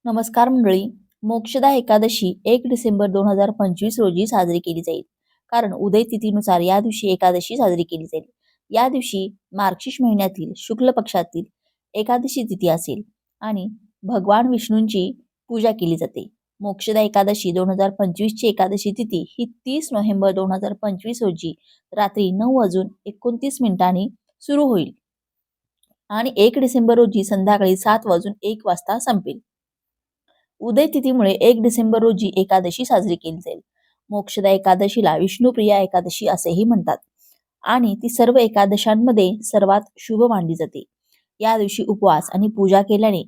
नमस्कार मंडळी. मोक्षदा एकादशी 1 डिसेंबर 2025 रोजी साजरी केली जाईल. कारण उदय तिथीनुसार या दिवशी एकादशी साजरी केली जाईल. या दिवशी मार्गशीर्ष महिन्यातील शुक्ल पक्षातील एकादशी तिथी असेल आणि भगवान विष्णूंची पूजा केली जाते. मोक्षदा एकादशी 2025 ची एकादशी तिथी ही 30 नोव्हेंबर 2025 रोजी रात्री 9:29 सुरू होईल आणि 1 डिसेंबर रोजी संध्याकाळी 7:01 वाजता संपेल. उदय तिथीमुळे 1 डिसेंबर रोजी एकादशी साजरी केली जाईल. मोक्षदा एकादशीला विष्णुप्रिया एकादशी असेही म्हणतात आणि ती सर्व एकादशांमध्ये सर्वात शुभ मानली जाते. या दिवशी उपवास आणि पूजा केल्याने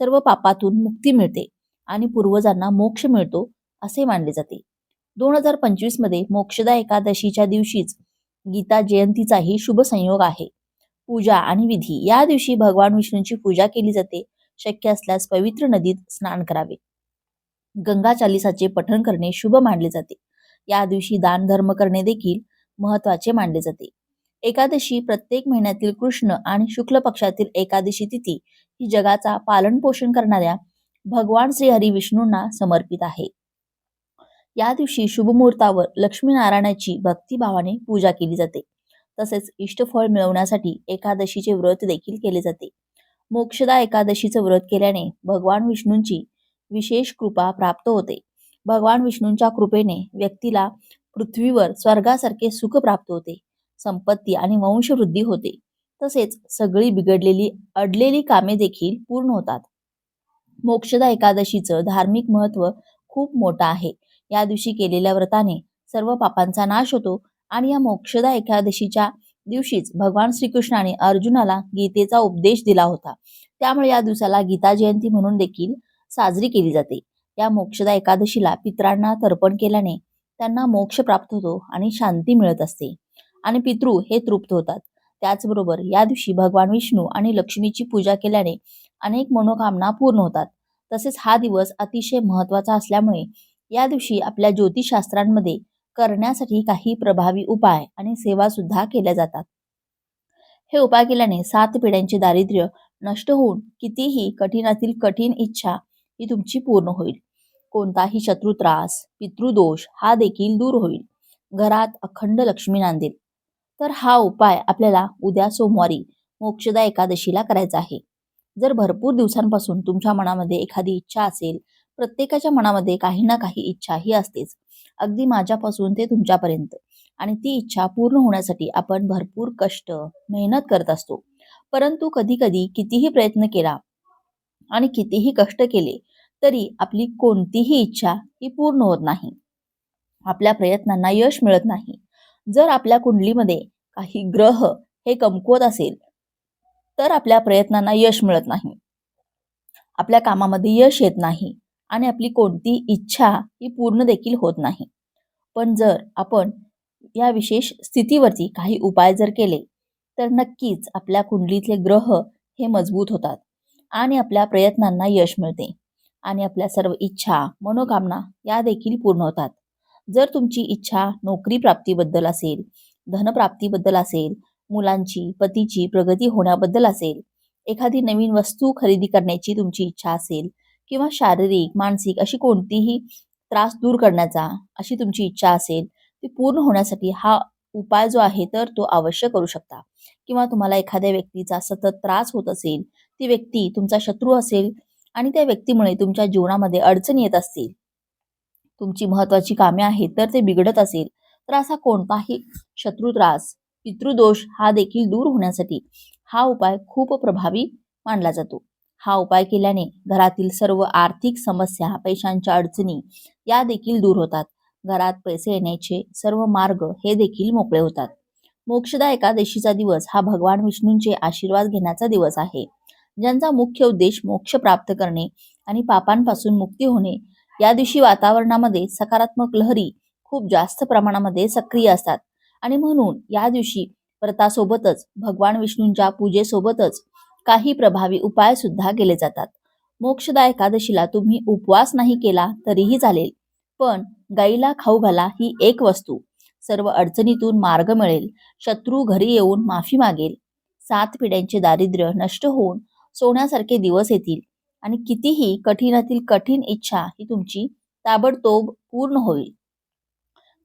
सर्व पापातून मुक्ती मिळते आणि पूर्वजांना मोक्ष मिळतो असे मानले जाते. 2025 मध्ये मोक्षदा एकादशीच्या दिवशीच गीता जयंतीचाही शुभ संयोग आहे. पूजा आणि विधी. या दिवशी भगवान विष्णूंची पूजा केली जाते. शक्य असल्यास पवित्र नदीत स्नान करावे. गंगा चालिसाचे पठण करणे शुभ मानले जाते. या दिवशी दान धर्म करणे देखील महत्वाचे मानले जाते. एकादशी प्रत्येक महिन्यातील कृष्ण आणि शुक्ल पक्षातील एकादशी तिथी ही जगाचा पालन पोषण करणाऱ्या भगवान श्रीहरी विष्णूंना समर्पित आहे. या दिवशी शुभ मुहूर्तावर लक्ष्मीनारायणाची भक्तिभावाने पूजा केली जाते. तसेच इष्टफळ मिळवण्यासाठी एकादशीचे व्रत देखील केले जाते. मोक्षदा एकादशीचे व्रत केल्याने भगवान विष्णूंची विशेष कृपा प्राप्त होते. भगवान विष्णूंच्या कृपेने व्यक्तीला पृथ्वीवर स्वर्गासारखे सुख प्राप्त होते. संपत्ती आणि वंशवृद्धी होते. तसेच सगळी बिघडलेली अडलेली कामे देखील पूर्ण होतात. मोक्षदा एकादशीचं धार्मिक महत्व खूप मोठं आहे. या दिवशी केलेल्या व्रताने सर्व पापांचा नाश होतो आणि या मोक्षदा एकादशीच्या दिवशीच भगवान श्रीकृष्णाने अर्जुनाला गीतेचा उपदेश दिला होता. त्यामुळे या दिवसाला गीता जयंती म्हणून देखील साजरी केली जाते. या मोक्षदा एकादशीला पितरांना तर्पण केल्याने त्यांना मोक्ष प्राप्त होतो आणि शांती मिळत असते आणि पितृ हे तृप्त होतात. त्याचबरोबर या दिवशी भगवान विष्णू आणि लक्ष्मीची पूजा केल्याने अनेक मनोकामना पूर्ण होतात. तसेच हा दिवस अतिशय महत्वाचा असल्यामुळे या दिवशी आपल्या ज्योतिषशास्त्रांमध्ये करण्यासाठी काही प्रभावी उपाय आणि सेवा सुद्धा केल्या जातात. हे उपाय केल्याने 7 पिढ्यांचे दारिद्र्य नष्ट होऊन कितीही कठीणातील कठीण इच्छा ही तुमची पूर्ण होईल. कोणताही शत्रुत्रास, पितृदोष हा देखील दूर होईल. घरात अखंड लक्ष्मी नांदेल. तर हा उपाय आपल्याला उद्या सोमवारी मोक्षदा एकादशीला करायचा आहे. जर भरपूर दिवसांपासून तुमच्या मनामध्ये एखादी इच्छा असेल, प्रत्येकाच्या मनामध्ये काही ना काही इच्छा ही असतेच, अगदी माझ्यापासून ते तुमच्यापर्यंत, आणि ती इच्छा पूर्ण होण्यासाठी आपण भरपूर कष्ट, मेहनत करत असतो. परंतु कधी कधी कितीही प्रयत्न केला आणि कितीही कष्ट केले तरी आपली कोणतीही इच्छा ही पूर्ण होत नाही. आपल्या प्रयत्नांना यश मिळत नाही. जर आपल्या कुंडलीमध्ये काही ग्रह हे कमकुवत असेल तर आपल्या प्रयत्नांना यश मिळत नाही, आपल्या कामामध्ये यश येत नाही आणि आपली कोणती इच्छा ही पूर्ण देखील होत नाही. पण जर आपण या विशेष स्थितीवरती काही उपाय जर केले तर नक्कीच आपल्या कुंडलीतले ग्रह हे मजबूत होतात आणि आपल्या प्रयत्नांना यश मिळते आणि आपल्या सर्व इच्छा, मनोकामना या देखील पूर्ण होतात. जर तुमची इच्छा नोकरी प्राप्तीबद्दल असेल, धनप्राप्तीबद्दल असेल, मुलांची, पतीची प्रगती होण्याबद्दल असेल, एखादी नवीन वस्तू खरेदी करण्याची तुमची इच्छा असेल किंवा शारीरिक, मानसिक अशी कोणतीही त्रास दूर करण्याचा अशी तुमची इच्छा असेल, ती पूर्ण होण्यासाठी हा उपाय जो आहे तर तो अवश्य करू शकता. किंवा तुम्हाला एखाद्या व्यक्तीचा सतत त्रास होत असेल, ती व्यक्ती तुमचा शत्रू असेल आणि त्या व्यक्तीमुळे तुमच्या जीवनामध्ये अडचणी येत असतील, तुमची महत्वाची कामे आहेत तर ते बिघडत असेल, तर असा कोणताही शत्रुत्रास, पितृदोष हा देखील दूर होण्यासाठी हा उपाय खूप प्रभावी मानला जातो. हा उपाय केल्याने घरातील सर्व आर्थिक समस्या, पैशांच्या अडचणी या देखील दूर होतात. घरात पैसे येण्याचे सर्व मार्ग हे देखील मोकळे होतात. मोक्षदा एकादशीचा दिवस हा भगवान विष्णूंचे आशीर्वाद घेण्याचा दिवस आहे. ज्यांचा मुख्य उद्देश मोक्ष प्राप्त करणे आणि पापांपासून मुक्ती होणे. या दिवशी वातावरणामध्ये सकारात्मक लहरी खूप जास्त प्रमाणामध्ये सक्रिय असतात आणि म्हणून या दिवशी व्रतासोबतच भगवान विष्णूंच्या पूजेसोबतच काही प्रभावी उपाय सुद्धा केले जातात. मोक्षदा एकादशीला तुम्ही उपवास नाही केला तरीही चालेल, पण गाईला खाऊ घाला ही एक वस्तू. सर्व अडचणीतून मार्ग मिळेल. शत्रू घरी येऊन माफी मागेल. 7 पिढ्यांचे दारिद्र्य नष्ट होऊन सोन्यासारखे दिवस येतील आणि कितीही कठीणातील कठीण इच्छा ही तुमची ताबडतोब पूर्ण होईल.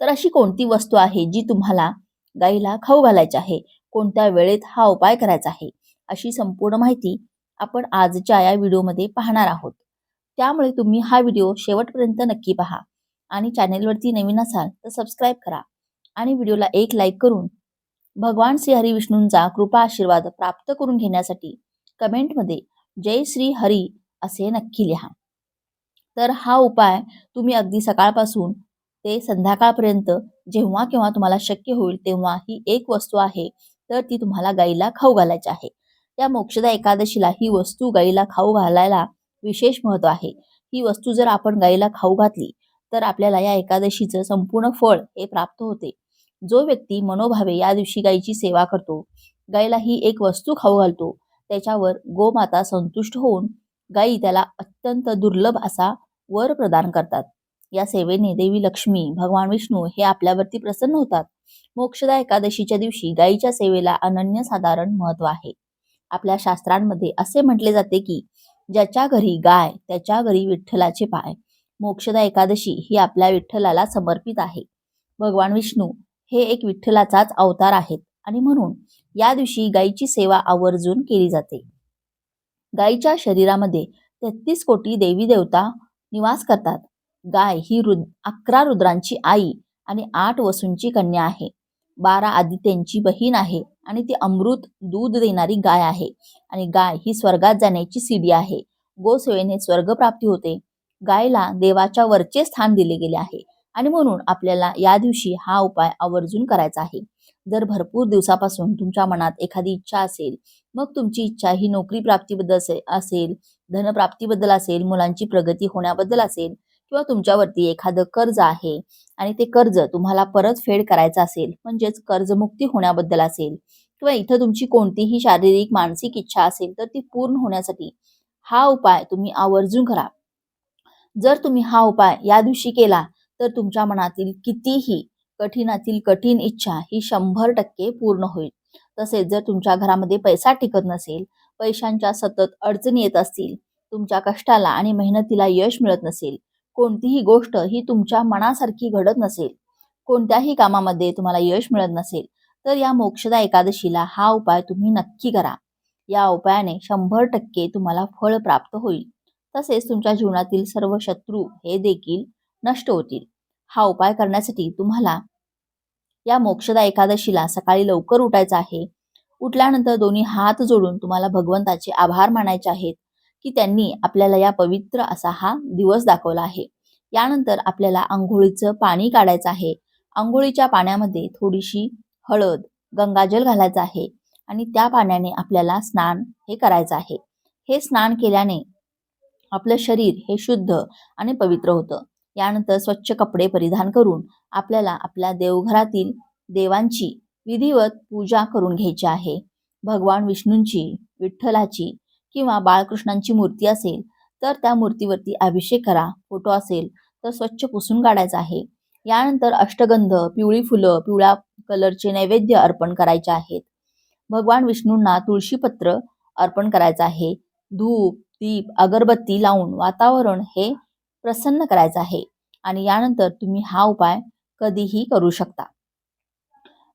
तर अशी कोणती वस्तू आहे जी तुम्हाला गाईला खाऊ घालायची आहे, कोणत्या वेळेत हा उपाय करायचा आहे, अशी संपूर्ण माहिती आपण आजच्या या व्हिडिओमध्ये पाहणार आहोत. त्यामुळे तुम्ही हा व्हिडिओ शेवटपर्यंत नक्की पहा आणि चॅनेलवरती नवीन असाल तर सबस्क्राईब करा आणि व्हिडिओला एक लाईक करून भगवान श्री हरी विष्णूंचा कृपा आशीर्वाद प्राप्त करून घेण्यासाठी कमेंटमध्ये जय श्री हरी असे नक्की लिहा. तर हा उपाय तुम्ही अगदी सकाळपासून ते संध्याकाळपर्यंत जेव्हा केव्हा तुम्हाला शक्य होईल तेव्हा ही एक वस्तू आहे, तर ती तुम्हाला गाईला खाऊ घालायची आहे. या मोक्षदा एकादशीला ही वस्तू गाईला खाऊ घालायला विशेष महत्त्व आहे. ही वस्तू जर आपण गाईला खाऊ घातली तर आपल्याला या एकादशीचं संपूर्ण फळ हे प्राप्त होते. जो व्यक्ती मनोभावे या दिवशी गाईची सेवा करतो, गाईला ही एक वस्तू खाऊ घालतो, त्याच्यावर गोमाता संतुष्ट होऊन गायी त्याला अत्यंत दुर्लभ असा वर प्रदान करतात. या सेवेने देवी लक्ष्मी, भगवान विष्णू हे आपल्यावरती प्रसन्न होतात. मोक्षदा एकादशीच्या दिवशी गायीच्या सेवेला अनन्यसाधारण महत्त्व आहे. आपल्या शास्त्रांमध्ये असे म्हटले जाते की ज्याच्या घरी गाय त्याच्या घरी विठ्ठलाचे पाय. मोक्षदा एकादशी ही आपल्या विठ्ठलाला समर्पित आहे. भगवान विष्णू हे एक विठ्ठलाचाच अवतार आहेत आणि म्हणून या दिवशी गायीची सेवा आवर्जून केली जाते. गायीच्या शरीरामध्ये 33 कोटी देवी देवता निवास करतात. गाय ही 11 रुद्रांची आई आणि 8 वसूंची कन्या आहे. 12 आदित्यांची बहीण आहे आणि ती अमृत दूध देणारी गाय आहे. आणि गाय ही स्वर्गात जाण्याची सीडी आहे. गोसेवेने स्वर्गप्राप्ती होते. गायला देवाच्या वरचे स्थान दिले गेले आहे आणि म्हणून आपल्याला या दिवशी हा उपाय आवर्जून करायचा आहे. जर भरपूर दिवसापासून तुमच्या मनात एखादी इच्छा असेल, मग तुमची इच्छा ही नोकरी प्राप्तीबद्दल असेल, धनप्राप्तीबद्दल असेल, मुलांची प्रगती होण्याबद्दल असेल किंवा तुमच्यावरती एखादं कर्ज आहे आणि ते कर्ज तुम्हाला परतफेड करायचं असेल, म्हणजेच कर्जमुक्ती होण्याबद्दल असेल किंवा इथं तुमची कोणतीही शारीरिक मानसिक इच्छा असेल तर ती पूर्ण होण्यासाठी हा उपाय तुम्ही आवर्जून करा. जर तुम्ही हा उपाय या दिवशी केला तर तुमच्या मनातील कितीही कठीणातील कठीण इच्छा ही 100% पूर्ण होईल. तसेच जर तुमच्या घरामध्ये पैसा टिकत नसेल, पैशांच्या सतत अडचणी येत असतील, तुमच्या कष्टाला आणि मेहनतीला यश मिळत नसेल, कोणतीही गोष्ट ही तुमच्या मनासारखी घडत नसेल, कोणत्याही कामामध्ये तुम्हाला यश मिळत नसेल, तर या मोक्षदा एकादशीला हा उपाय तुम्ही नक्की करा. या उपायाने 100% तुम्हाला फळ प्राप्त होईल. तसेच तुमच्या जीवनातील सर्व शत्रू हे देखील नष्ट होतील. हा उपाय करण्यासाठी तुम्हाला या मोक्षदा एकादशीला सकाळी लवकर उठायचं आहे. उठल्यानंतर दोन्ही हात जोडून तुम्हाला भगवंताचे आभार मानायचे आहेत की त्यांनी आपल्याला या पवित्र असा हा दिवस दाखवला आहे. यानंतर आपल्याला अंघोळीचं पाणी काढायचं आहे. अंघोळीच्या पाण्यामध्ये थोडीशी हळद, गंगाजल घालायचं आहे आणि त्या पाण्याने आपल्याला स्नान हे करायचं आहे. हे स्नान केल्याने आपलं शरीर हे शुद्ध आणि पवित्र होतं. यानंतर स्वच्छ कपडे परिधान करून आपल्याला आपल्या देवघरातील देवांची विधिवत पूजा करून घ्यायची आहे. भगवान विष्णूंची, विठ्ठलाची किंवा बाळकृष्णांची मूर्ती असेल तर त्या मूर्तीवरती अभिषेक करा. फोटो असेल तर स्वच्छ पुसून काढायचा आहे. यानंतर अष्टगंध, पिवळी फुलं, पिवळ्या कलरचे नैवेद्य अर्पण करायचे आहेत. भगवान विष्णूंना तुळशीपत्र अर्पण करायचं आहे. धूप, दीप, अगरबत्ती लावून वातावरण हे प्रसन्न करायचं आहे आणि यानंतर तुम्ही हा उपाय कधीही करू शकता.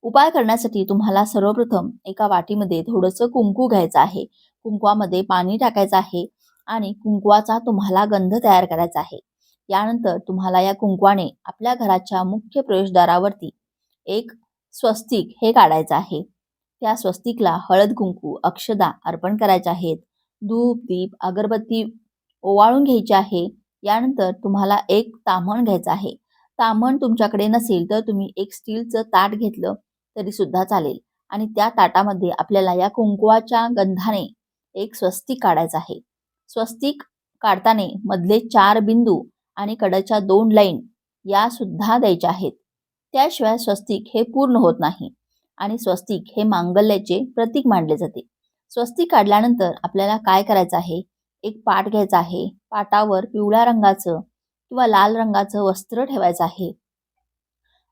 उपाय करण्यासाठी तुम्हाला सर्वप्रथम एका वाटीमध्ये थोडंसं कुंकू घ्यायचं आहे. कुंकवामध्ये पाणी टाकायचं आहे आणि कुंकवाचा तुम्हाला गंध तयार करायचा आहे. यानंतर तुम्हाला या कुंकवाने आपल्या घराच्या मुख्य प्रवेशद्वारावरती एक स्वस्तिक हे काढायचं आहे. त्या स्वस्तिकला हळद, कुंकू, अक्षदा अर्पण करायचे आहेत. धूप, दीप, अगरबत्ती ओवाळून घ्यायची आहे. यानंतर तुम्हाला एक ताम्हण घ्यायचं आहे. ताम्हण तुमच्याकडे नसेल तर तुम्ही एक स्टीलचं ताट घेतलं तरी सुद्धा चालेल आणि त्या ताटामध्ये आपल्याला या कुंकवाच्या गंधाने एक स्वस्तिक काढायचं आहे. स्वस्तिक काढताना मधले 4 बिंदू आणि कडेच्या 2 लाईन या सुद्धा द्यायच्या आहेत. त्याशिवाय स्वस्तिक हे पूर्ण होत नाही आणि स्वस्तिक हे मांगल्याचे प्रतीक मानले जाते. स्वस्तिक काढल्यानंतर आपल्याला काय करायचं आहे, एक पाट घ्यायचा आहे. पाटावर पिवळ्या रंगाचं किंवा लाल रंगाचं वस्त्र ठेवायचं आहे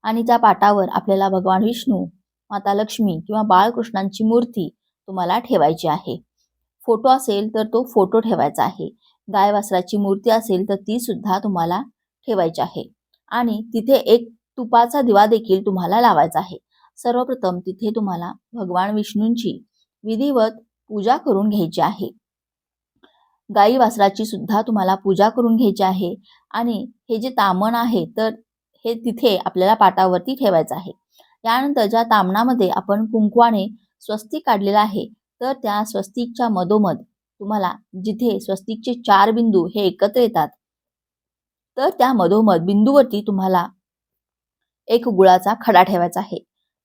आणि त्या पाटावर आपल्याला भगवान विष्णू, माता लक्ष्मी किंवा बाळकृष्णांची मूर्ती तुम्हाला ठेवायची आहे. फोटो असेल तर तो फोटो ठेवायचा आहे. गाय वासराची मूर्ती असेल तर ती सुद्धा तुम्हाला ठेवायची आहे आणि तिथे एक तुपाचा दिवा देखील तुम्हाला लावायचा आहे. सर्वप्रथम तिथे तुम्हाला भगवान विष्णूंची विधिवत पूजा करून घ्यायची आहे. गाई वासराची सुद्धा तुम्हाला पूजा करून घ्यायची आहे आणि हे जे तामण आहे तर हे तिथे आपल्याला पाटावरती ठेवायचं आहे. यानंतर ज्या तामणामध्ये आपण कुंकवाने स्वस्तिक काढलेला आहे तर त्या स्वस्तिकच्या मधोमध तुम्हाला जिथे स्वस्तिकचे 4 बिंदू हे एकत्र येतात तर त्या मधोमध बिंदूवरती तुम्हाला एक गुळाचा खडा ठेवायचा आहे.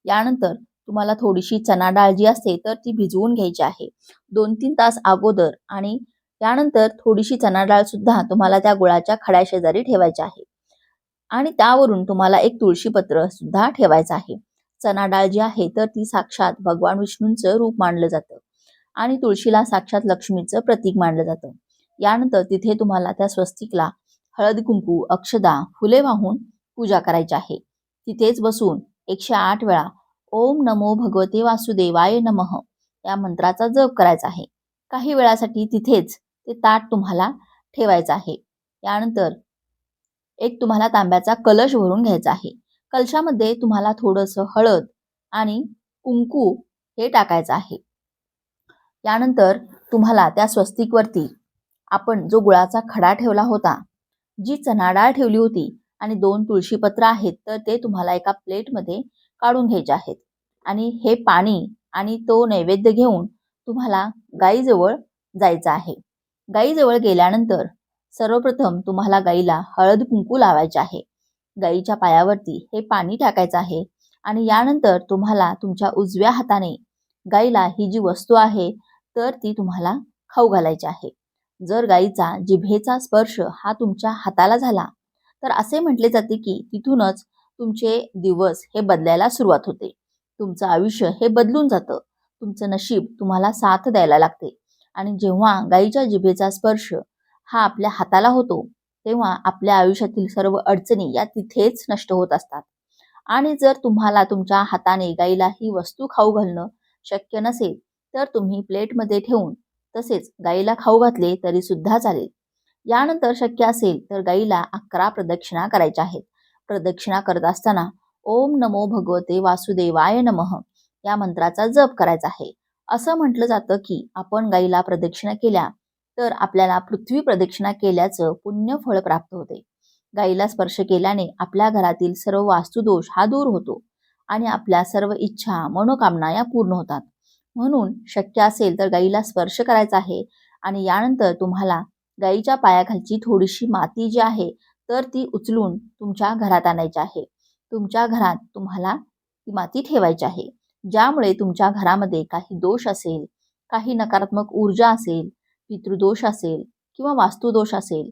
यानंतर तुम्हाला थोडीशी चणा डाळ जी असते तर ती भिजवून घ्यायची आहे 2-3 तास अगोदर आणि त्यानंतर थोडीशी चणा डाळ सुद्धा तुम्हाला त्या गुळाच्या खड्या शेजारी ठेवायची आहे आणि त्यावरून तुम्हाला एक तुळशीपत्र सुद्धा ठेवायचं आहे. चणा डाळ जी आहे तर ती साक्षात भगवान विष्णूंचं रूप मानलं जातं आणि तुळशीला साक्षात लक्ष्मीचं प्रतीक मानलं जातं. यानंतर तिथे तुम्हाला त्या स्वस्तिकला हळद कुंकू अक्षदा फुले वाहून पूजा करायची आहे. तिथेच बसून 108 वेळा ओम नमो भगवते वासुदेवाय नमः या मंत्राचा जप करायचा आहे. काही वेळासाठी तिथेच ते ताट तुम्हाला ठेवायचं आहे. यानंतर एक तुम्हाला तांब्याचा कलश भरून घ्यायचा आहे. कलशामध्ये तुम्हाला थोडंसं हळद आणि कुंकू हे टाकायचं आहे. यानंतर तुम्हाला त्या स्वस्तिकवरती आपण जो गुळाचा खडा ठेवला होता, जी चणा डाळ ठेवली होती आणि 2 तुळशीपत्र आहेत तर ते तुम्हाला एका प्लेटमध्ये काढून घ्यायचे आहेत आणि हे पाणी आणि तो नैवेद्य घेऊन तुम्हाला गाईजवळ जायचं आहे. गाईजवळ गेल्यानंतर सर्वप्रथम तुम्हाला गाईला हळद कुंकू लावायचे आहे. गाईच्या पायावरती हे पाणी टाकायचं आहे आणि यानंतर तुम्हाला तुमच्या उजव्या हाताने गाईला ही जी वस्तू आहे तर ती तुम्हाला खाऊ घालायची आहे. जर गाईचा जिभेचा स्पर्श हा तुमच्या हाताला झाला तर असे म्हटले जाते की तिथूनच तुमचे दिवस हे बदलायला सुरुवात होते. तुमचं आयुष्य हे बदलून जातं. तुमचं नशीब तुम्हाला साथ द्यायला लागते आणि जेव्हा गाईच्या जिभेचा स्पर्श हा आपल्या हाताला होतो तेव्हा आपल्या आयुष्यातील सर्व अडचणी या तिथेच नष्ट होत असतात. आणि जर तुम्हाला तुमच्या हाताने गाईला ही वस्तू खाऊ घालणं शक्य नसेल तर तुम्ही प्लेटमध्ये ठेवून तसेच गाईला खाऊ घातले तरी सुद्धा चालेल. यानंतर शक्य असेल तर गाईला 11 प्रदक्षिणा करायच्या आहेत. प्रदक्षिणा करत असताना ओम नमो भगवते वासुदेवाय नमः या मंत्राचा जप करायचा आहे. असं म्हटलं जातं की आपण गाईला प्रदक्षिणा केल्या तर आपल्याला पृथ्वी प्रदक्षिणा केल्याचं पुण्य फळ प्राप्त होते. गाईला स्पर्श केल्याने आपल्या घरातील सर्व वास्तुदोष हा दूर होतो आणि आपल्या सर्व इच्छा मनोकामना या पूर्ण होतात. म्हणून शक्य असेल तर गाईला स्पर्श करायचा आहे आणि यानंतर तुम्हाला गाईच्या पायाखालची थोडीशी माती जी आहे तर ती उचलून तुमच्या घरात आणायची आहे. तुमच्या घरात तुम्हाला ती माती ठेवायची आहे. ज्यामुळे तुमच्या घरामध्ये काही दोष असेल, काही नकारात्मक ऊर्जा असेल, पितृदोष असेल किंवा वास्तुदोष असेल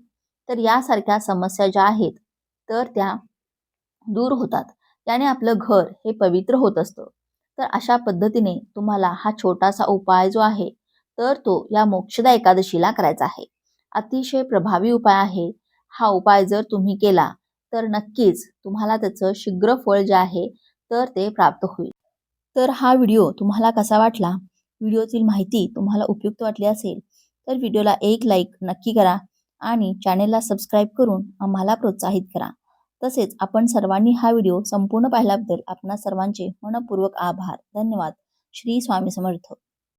तर यासारख्या समस्या ज्या आहेत तर त्या दूर होतात. त्याने आपलं घर हे पवित्र होत असतं. तर अशा पद्धतीने तुम्हाला हा छोटासा उपाय जो आहे तर तो या मोक्षदा एकादशीला करायचा आहे. अतिशय प्रभावी उपाय आहे. हा उपाय जर तुम्ही केला तर नक्कीच तुम्हाला त्याचं शीघ्र फळ जे आहे तर ते प्राप्त होईल. तर हा व्हिडिओ तुम्हाला कसा वाटला? व्हिडिओतील माहिती तुम्हाला उपयुक्त वाटली असेल तर व्हिडिओला एक लाईक नक्की करा आणि चॅनेलला सबस्क्राईब करून आम्हाला प्रोत्साहित करा. तसेच आपण सर्वांनी हा व्हिडिओ संपूर्ण पाहिल्याबद्दल आपणा सर्वांचे मनःपूर्वक आभार. धन्यवाद. श्री स्वामी समर्थ.